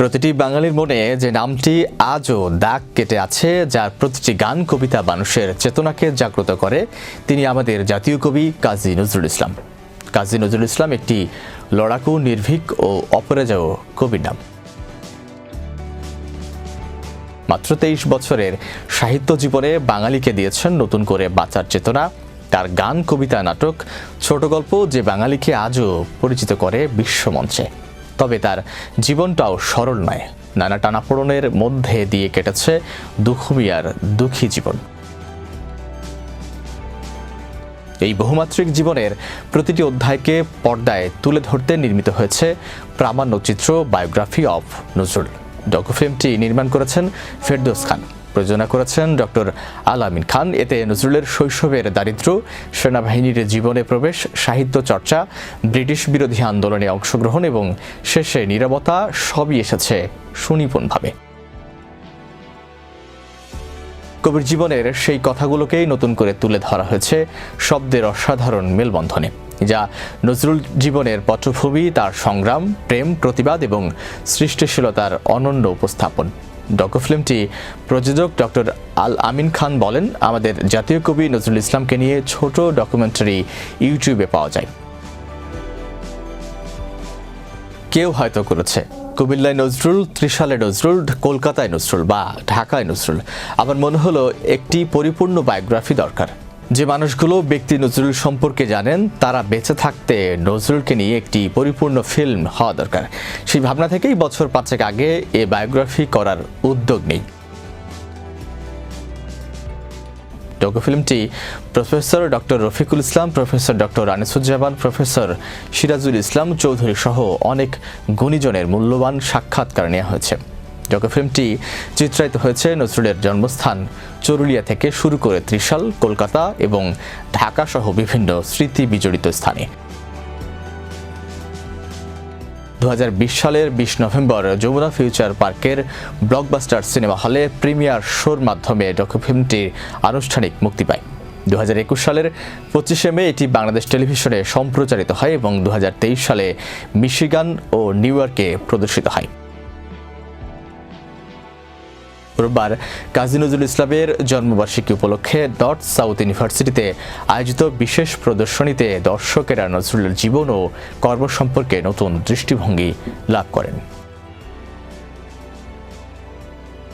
প্রতিটি বাঙালির মনে যে নামটি আজও দাগ কেটে আছে, যার প্রতিটি গান কবিতা মানুষের চেতনাকে জাগ্রত করে, তিনি আমাদের জাতীয় কবি কাজী নজরুল ইসলাম। কাজী নজরুল ইসলাম একটি লড়াকু, নির্ভীক ও অপরাজেয় কবির নাম। মাত্র 23 বছরের সাহিত্য জীবনে বাঙালিকে দিয়েছেন নতুন করে বাঁচার চেতনা। তার গান, কবিতা, নাটক, ছোট গল্প যে বাঙালিকে আজও পরিচিত করে বিশ্বমঞ্চে। তবে তার জীবনটাও সরল নয়, নানা টানাপোড়েনের মধ্যে দিয়ে কেটেছে দুঃখমিয়ার দুঃখী জীবন। এই বহুমাত্রিক জীবনের প্রতিটি অধ্যায়কে পর্দায় তুলে ধরতে নির্মিত হয়েছে প্রামাণ্যচিত্র বায়োগ্রাফি অফ নজরুল। ডকুফিল্মটি নির্মাণ করেছেন ফেরদৌস খান, প্রযোজনা করেছেন ডক্টর আল আমিন খান। এতে নজরুলের শৈশবের দারিদ্র্য, সেনাবাহিনীর জীবনে প্রবেশ, সাহিত্য চর্চা, ব্রিটিশ বিরোধী আন্দোলনে অংশগ্রহণ এবং শেষে নীরবতা সবই এসেছে সুনিপুণভাবে। কবির জীবনের সেই কথাগুলোকেই নতুন করে তুলে ধরা হয়েছে শব্দের অসাধারণ মেলবন্ধনে, যা নজরুল জীবনের পটভূমি, তার সংগ্রাম, প্রেম, প্রতিবাদ এবং সৃষ্টিশীলতার অনন্য উপস্থাপন। ডকুফিল্মটি প্রযোজক ডক্টর আল আমিন খান বলেন, আমাদের জাতীয় কবি নজরুল ইসলামকে নিয়ে ছোট ডকুমেন্টারি ইউটিউবে পাওয়া যায়। কেউ হয়তো করেছে কুমিল্লায় নজরুল, ত্রিশালে নজরুল, কলকাতায় নজরুল বা ঢাকায় নজরুল। আমার মনে হলো একটি পরিপূর্ণ বায়োগ্রাফি দরকার। যে মানুষগুলো ব্যক্তি নজরুল সম্পর্কে জানেন, তারা বেঁচে থাকতে নজরুলকে নিয়ে একটি পরিপূর্ণ ফিল্ম হওয়া দরকার। সেই ভাবনা থেকেই বছর 5 আগে এ বায়োগ্রাফি করার উদ্যোগ নেই। ডকুফিল্মটি professor doctor Rafiqul Islam, professor doctor Anisuzzaman, professor Sirajul Islam Chowdhury সহ অনেক গুণীজনের মূল্যবান সাক্ষাৎকার নেওয়া হয়েছে। ডকুফিল্মটি চিত্রায়িত হয়েছে নজরুলের জন্মস্থান চরুলিয়া থেকে শুরু করে ত্রিশাল, কলকাতা এবং ঢাকা সহ বিভিন্ন স্মৃতি বিজড়িত স্থানে। 2020 সালের 20 নভেম্বর যমুনা ফিউচার পার্কের ব্লকবাস্টার সিনেমা হলে প্রিমিয়ার শোর মাধ্যমে ডকুফিল্মটি আনুষ্ঠানিক মুক্তি পায়। 2021 সালের 25 মে এটি বাংলাদেশ টেলিভিশনে সম্প্রচারিত হয় এবং 2023 সালে মিশিগান ও নিউ ইয়র্কে প্রদর্শিত হয়। রোববার কাজী নজরুল ইসলামের জন্মবার্ষিকী উপলক্ষে নর্থ সাউথ ইউনিভার্সিটিতে আয়োজিত বিশেষ প্রদর্শনীতে দর্শকেরা নজরুলের জীবন ও কর্ম সম্পর্কে নতুন দৃষ্টিভঙ্গি লাভ করেন।